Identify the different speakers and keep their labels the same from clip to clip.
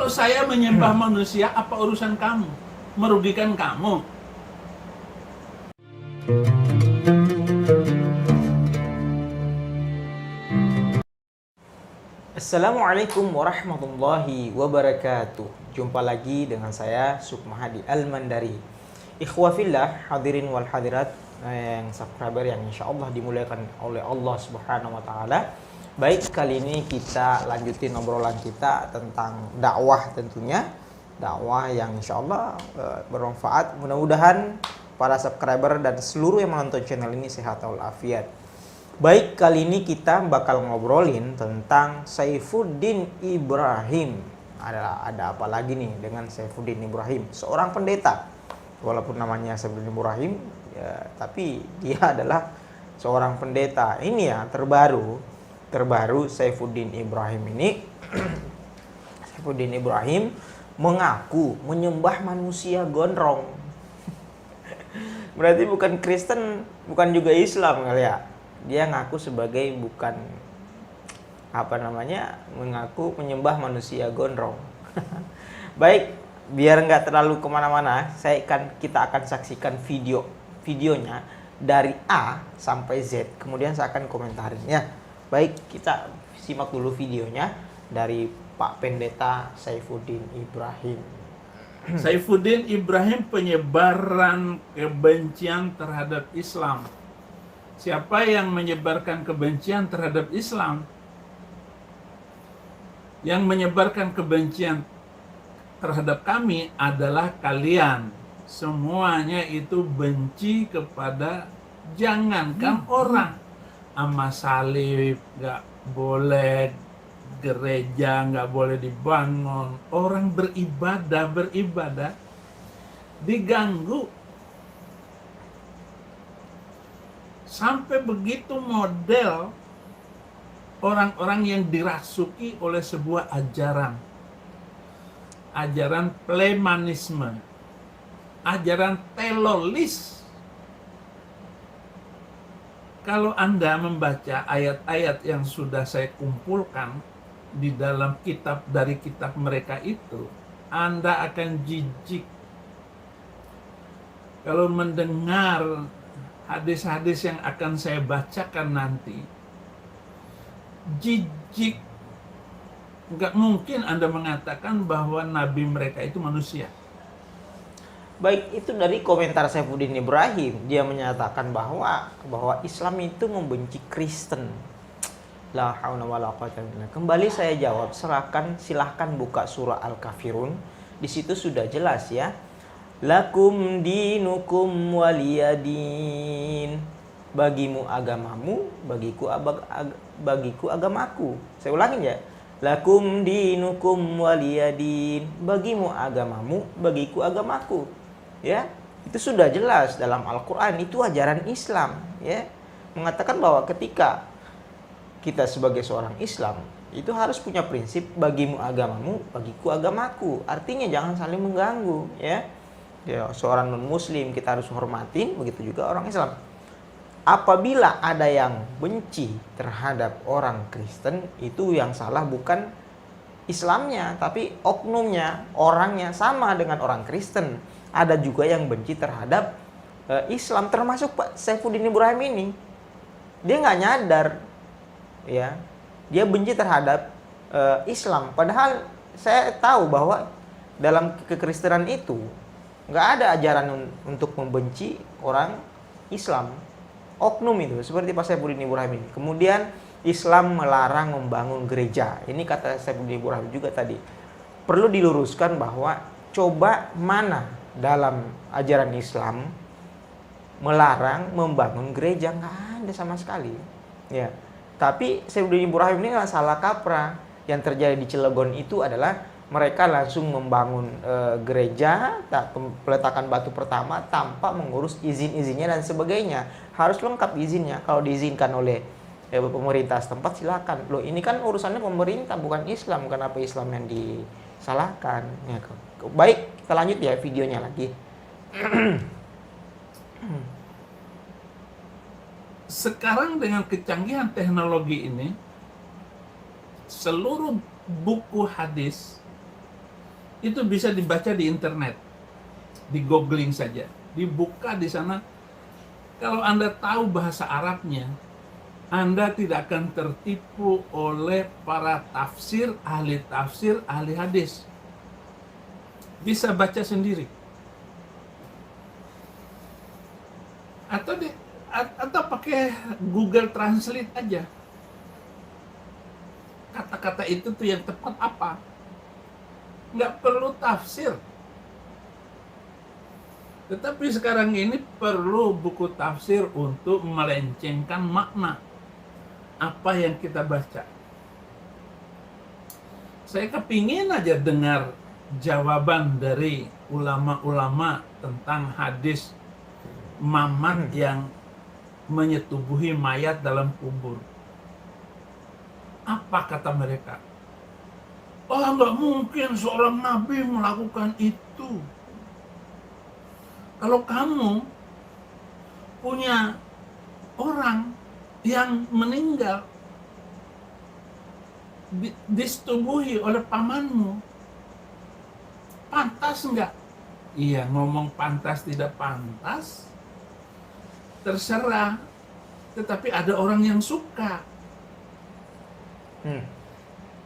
Speaker 1: Kalau saya menyembah manusia, apa urusan kamu? Merugikan kamu?
Speaker 2: Assalamualaikum warahmatullahi wabarakatuh. Jumpa lagi dengan saya Sukmahadi Al-Mandari. Ikhwafillah, hadirin wal hadirat, yang subscriber yang insya Allah dimuliakan oleh Allah Subhanahu wa Ta'ala. Baik, kali ini kita lanjutin obrolan kita tentang dakwah, tentunya dakwah yang insya Allah bermanfaat. Mudah-mudahan para subscriber dan seluruh yang menonton channel ini sehat walafiat. Baik, kali ini kita bakal ngobrolin tentang Saifuddin Ibrahim. Ada apa lagi nih dengan Saifuddin Ibrahim? Seorang pendeta. Walaupun namanya Saifuddin Ibrahim, ya, tapi dia adalah seorang pendeta. Ini ya terbaru Saifuddin Ibrahim ini. Saifuddin Ibrahim mengaku menyembah manusia gondrong. Berarti bukan Kristen, bukan juga Islam kali ya. Dia ngaku sebagai mengaku menyembah manusia gondrong. Baik, biar nggak terlalu kemana-mana, kita akan saksikan videonya dari A sampai Z. Kemudian saya akan komentarin ya. Baik, kita simak dulu videonya dari Pak Pendeta Saifuddin Ibrahim.
Speaker 1: Saifuddin Ibrahim penyebaran kebencian terhadap Islam. Siapa yang menyebarkan kebencian terhadap Islam? Yang menyebarkan kebencian terhadap kami adalah kalian. Semuanya itu benci kepada, jangankan orang, sama salib nggak boleh, gereja nggak boleh dibangun, orang beribadah diganggu. Sampai begitu model orang-orang yang dirasuki oleh sebuah ajaran plemanisme, ajaran telolis. Kalau Anda membaca ayat-ayat yang sudah saya kumpulkan di dalam kitab mereka itu, Anda akan jijik. Kalau mendengar hadis-hadis yang akan saya bacakan nanti, jijik. Nggak mungkin Anda mengatakan bahwa nabi mereka itu manusia.
Speaker 2: Baik, itu dari komentar Saifuddin Ibrahim. Dia menyatakan bahwa Islam itu membenci Kristen. La haula wala quwwata illa billah. Kembali saya jawab, silahkan buka surah Al-Kafirun. Di situ sudah jelas ya. Lakum dinukum waliyadin. Bagimu agamamu, bagiku agamaku. Saya ulangin ya. Lakum dinukum waliyadin. Bagimu agamamu, bagiku agamaku. Ya, itu sudah jelas dalam Al-Qur'an, itu ajaran Islam, ya. Mengatakan bahwa ketika kita sebagai seorang Islam itu harus punya prinsip bagimu agamamu, bagiku agamaku. Artinya jangan saling mengganggu, ya. Ya, seorang non-muslim kita harus hormatin, begitu juga orang Islam. Apabila ada yang benci terhadap orang Kristen, itu yang salah bukan Islamnya, tapi oknumnya, orangnya. Sama dengan orang Kristen, ada juga yang benci terhadap Islam, termasuk Pak Saifuddin Ibrahim ini. Dia nggak nyadar, ya, dia benci terhadap Islam. Padahal saya tahu bahwa dalam kekristenan itu nggak ada ajaran untuk membenci orang Islam. Oknum itu, seperti Pak Saifuddin Ibrahim ini. Kemudian Islam melarang membangun gereja. Ini kata Saifuddin Ibrahim juga tadi. Perlu diluruskan bahwa coba mana dalam ajaran Islam melarang membangun gereja? Nggak ada sama sekali. Ya. Tapi Saifuddin Ibrahim ini salah kaprah. Yang terjadi di Cilegon itu adalah mereka langsung membangun gereja, peletakan batu pertama tanpa mengurus izin-izinnya dan sebagainya. Harus lengkap izinnya. Kalau diizinkan oleh pemerintah setempat silakan. Loh, ini kan urusannya pemerintah, bukan Islam. Kenapa Islam yang disalahkan? Ya, baik, kita lanjut ya videonya lagi.
Speaker 1: Sekarang dengan kecanggihan teknologi ini, seluruh buku hadis Itu bisa dibaca di internet, di googling saja, dibuka di sana. Kalau Anda tahu bahasa Arabnya, Anda tidak akan tertipu oleh para tafsir, ahli hadis. Bisa baca sendiri. Atau pakai Google Translate aja. Kata-kata itu tuh yang tepat apa? Nggak perlu tafsir. Tetapi sekarang ini perlu buku tafsir untuk melencengkan makna apa yang kita baca. Saya kepingin aja dengar jawaban dari ulama-ulama tentang hadis mamat yang menyetubuhi mayat dalam kubur. Apa kata mereka? Oh, nggak mungkin seorang nabi melakukan itu. Kalau kamu punya orang yang meninggal disetubuhi oleh pamanmu, pantas nggak? Iya, ngomong pantas tidak pantas, terserah. Tetapi ada orang yang suka.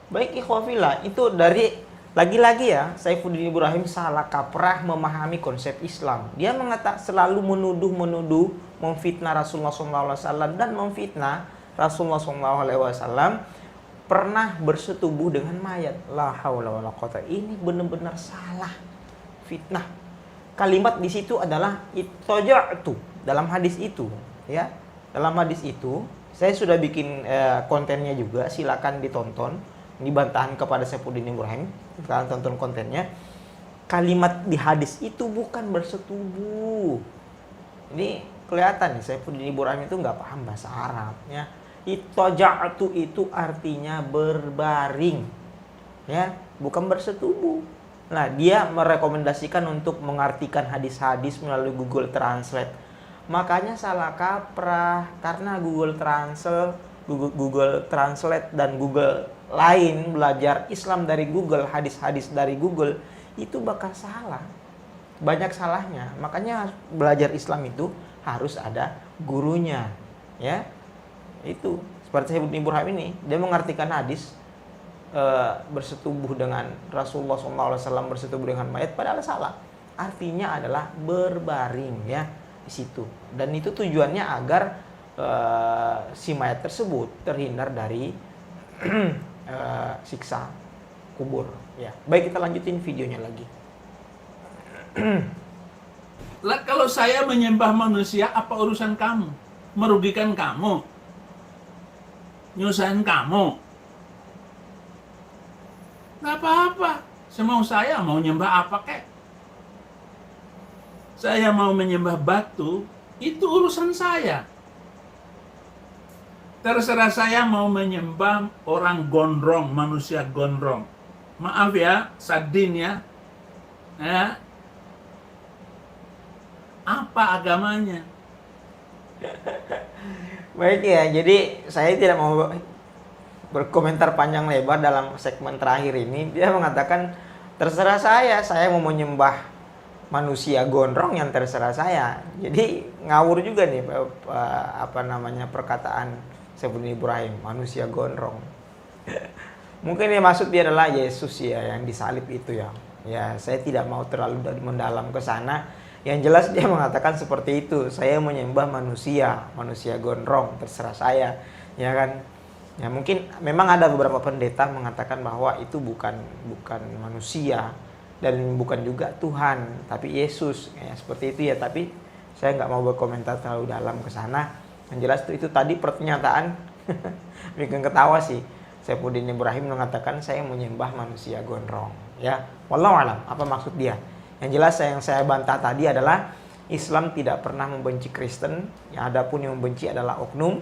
Speaker 2: Baik ikhwafillah, itu dari lagi-lagi ya, Saifuddin Ibrahim salah kaprah memahami konsep Islam. Dia selalu menuduh, memfitnah Rasulullah SAW dan memfitnah Rasulullah SAW pernah bersetubuh dengan mayat. La haula wala quwata. Ini benar-benar salah, fitnah. Kalimat di situ adalah ittaja'tu dalam hadis itu, ya. Dalam hadis itu, saya sudah bikin kontennya juga, silakan ditonton. Ini bantahan kepada Saifuddin Ibrahim, kalian tonton kontennya. Kalimat di hadis itu bukan bersetubuh. Ini kelihatan nih, Saifuddin Ibrahim itu nggak paham bahasa Arab, ya. Ittaja'tu itu artinya berbaring, ya, bukan bersetubuh. Nah, dia merekomendasikan untuk mengartikan hadis-hadis melalui Google Translate. Makanya salah kaprah, karena Google Translate dan Google lain belajar Islam dari Google, hadis-hadis dari Google, itu bakal salah. Banyak salahnya. Makanya belajar Islam itu harus ada gurunya, ya. Itu seperti Saifuddin Ibrahim ini, dia mengartikan hadis bersetubuh dengan Rasulullah SAW, bersetubuh dengan mayat, padahal salah. Artinya adalah berbaring, ya, di situ. Dan itu tujuannya agar si mayat tersebut terhindar dari siksa kubur, ya. Baik, kita lanjutin videonya lagi.
Speaker 1: Lah, kalau saya menyembah manusia, apa urusan kamu? Merugikan kamu? Nyusahin kamu? Nggak apa-apa. Semau saya mau nyembah apa kek. Saya mau menyembah batu, itu urusan saya. Terserah saya mau menyembah orang gondrong, manusia gondrong. Maaf ya, Sadin ya. Ya. Apa agamanya?
Speaker 2: Baik ya, jadi saya tidak mau berkomentar panjang lebar dalam segmen terakhir ini. Dia mengatakan, terserah saya mau menyembah manusia gondrong, yang terserah saya. Jadi ngawur juga nih perkataan Saifuddin Ibrahim, manusia gondrong. Mungkin yang maksud dia adalah Yesus ya, yang disalib itu ya. Ya, saya tidak mau terlalu mendalam ke sana. Yang jelas dia mengatakan seperti itu. Saya menyembah manusia gondrong, terserah saya, ya kan? Ya, mungkin memang ada beberapa pendeta mengatakan bahwa itu bukan manusia dan bukan juga Tuhan, tapi Yesus, ya, seperti itu ya. Tapi saya nggak mau berkomentar terlalu dalam ke sana. Yang jelas itu tadi pernyataan bikin ketawa sih. Saifuddin Ibrahim mengatakan saya menyembah manusia gondrong, ya. Wallahu alam apa maksud dia. Yang jelas yang saya bantah tadi adalah Islam tidak pernah membenci Kristen. Yang adapun yang membenci adalah oknum.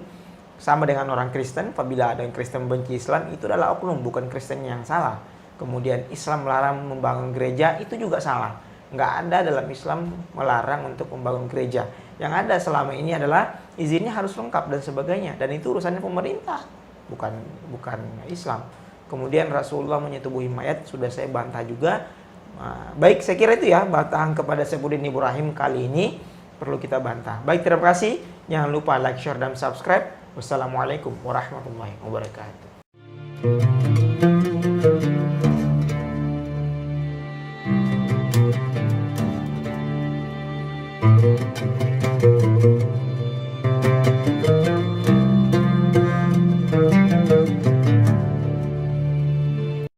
Speaker 2: Sama dengan orang Kristen, apabila ada yang Kristen membenci Islam, itu adalah oknum, bukan Kristen yang salah. Kemudian Islam melarang membangun gereja, itu juga salah. Nggak ada dalam Islam melarang untuk membangun gereja. Yang ada selama ini adalah izinnya harus lengkap dan sebagainya. Dan itu urusannya pemerintah, bukan Islam. Kemudian Rasulullah menyetubuhi mayat, sudah saya bantah juga. Nah, baik, saya kira itu ya bantahan kepada Saifuddin Ibrahim kali ini perlu kita bantah. Baik, terima kasih. Jangan lupa like, share, dan subscribe. Wassalamualaikum warahmatullahi wabarakatuh.